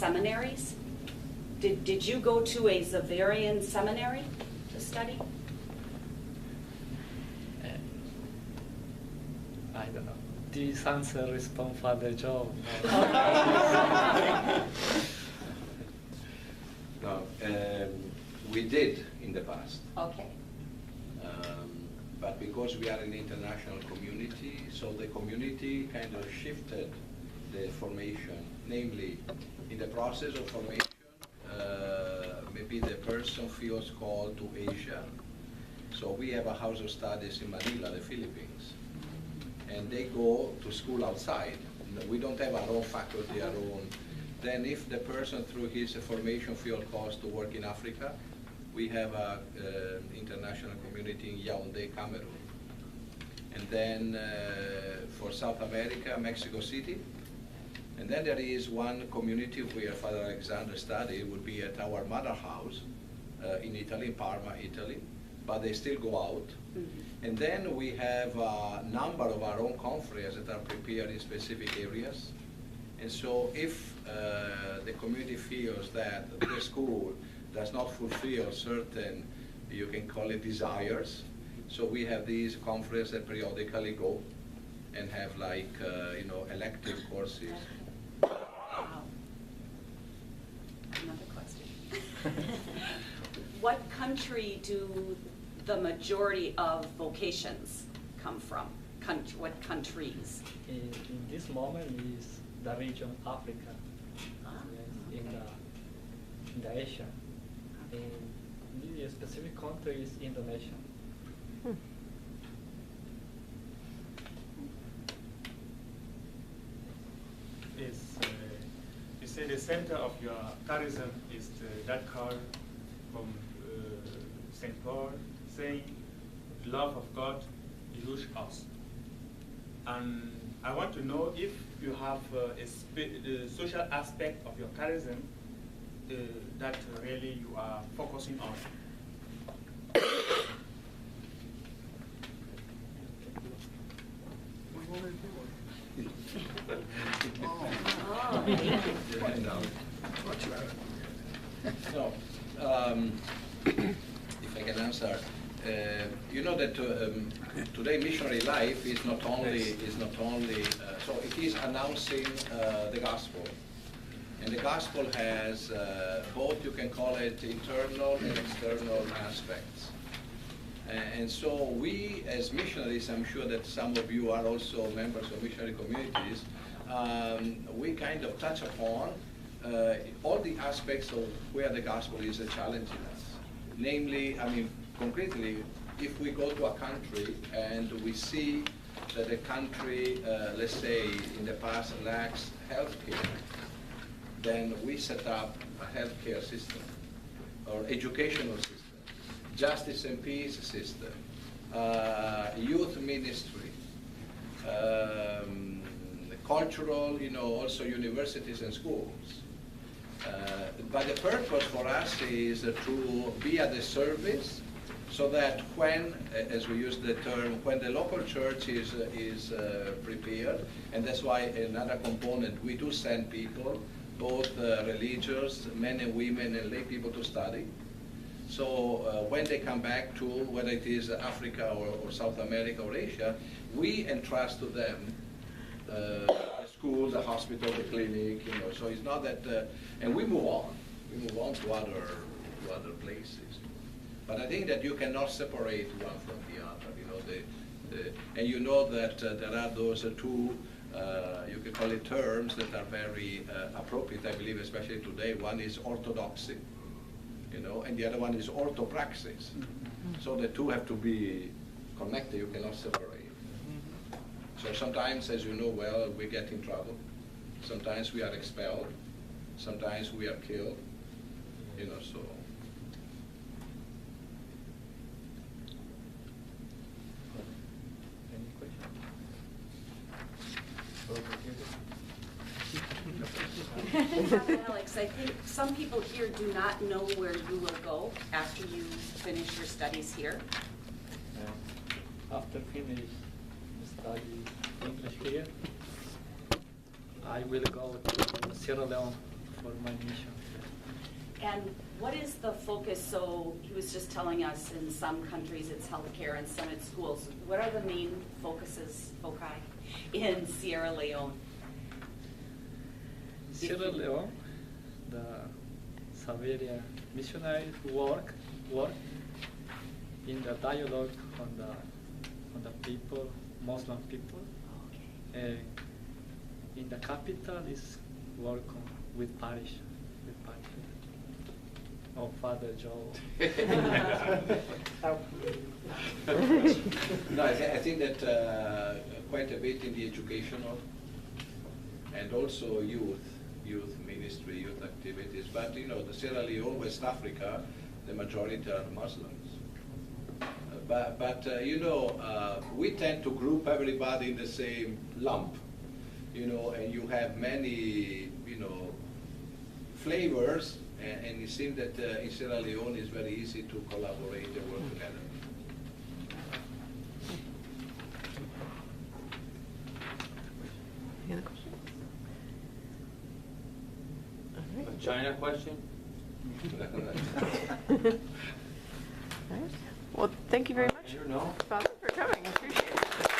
seminaries? Did you go to a Xavieran seminary to study? I don't know. This answer responds for the job. No, we did in the past. Okay. But because we are an international community, so the community kind of shifted the formation. Namely, in the process of formation, maybe the person feels called to Asia. So we have a house of studies in Manila, the Philippines. And they go to school outside. We don't have our own faculty, our own. Then if the person through his formation field calls to work in Africa, we have an international community in Yaoundé, Cameroon. And then for South America, Mexico City. And then there is one community where Father Alexander studied, would be at our mother house in Italy, in Parma, Italy. But they still go out. Mm-hmm. And then we have a number of our own conferences that are prepared in specific areas. And so if the community feels that the school does not fulfill certain, you can call it desires, so we have these conferences that periodically go and have like, elective courses. Wow. Another question. What country do the majority of vocations come from? What countries? In this moment is the region Africa, yes, in the Asia. In the specific country is Indonesia. You say the center of your charism is that card from St. Paul saying, love of God use us. And I want to know if you have a social aspect of your charism that really you are focusing on. So, if I can answer, you know that today missionary life is not only so it is announcing the gospel, and the gospel has both, you can call it internal and external aspects. And so we as missionaries, I'm sure that some of you are also members of missionary communities, we kind of touch upon all the aspects of where the gospel is challenging us. Namely, concretely, if we go to a country and we see that the country, let's say, in the past lacks health care, then we set up a healthcare system or educational system, justice and peace system, youth ministry, cultural, also universities and schools. But the purpose for us is to be at the service so that when, as we use the term, when the local church is prepared, and that's why another component, we do send people, both religious, men and women, and lay people to study. So when they come back to, whether it is Africa or South America or Asia, we entrust to them the school, the hospital, the clinic, so it's not that, and we move on to other places. But I think that you cannot separate one from the other, and you know that there are those two, you can call it terms that are very appropriate, I believe, especially today. One is orthodoxy, and the other one is orthopraxis. So the two have to be connected, you cannot separate. So sometimes, as you know well, we get in trouble. Sometimes we are expelled. Sometimes we are killed, so. Any Father Alex, I think some people here do not know where you will go after you finish your studies here. After finish study English here, I will go to Sierra Leone for my mission. And what is the focus? So he was just telling us in some countries it's healthcare and some it's schools. What are the main foci in Sierra Leone? Sierra Leone, the Xavieran missionaries work in the dialogue on the people, Muslim people. Okay. In the capital is work with parish. Oh, Father Joe. No, I think that quite a bit in the educational and also youth ministry, youth activities. But you know, the Sierra Leone, West Africa, the majority are Muslims. But you know, we tend to group everybody in the same lump, you know, and you have many, you know, flavors, and it seems that in Sierra Leone it's very easy to collaborate and work together. Any other questions? All A right. China question? All right. Well, thank you very much, Here, no? Father, for coming. Appreciate it.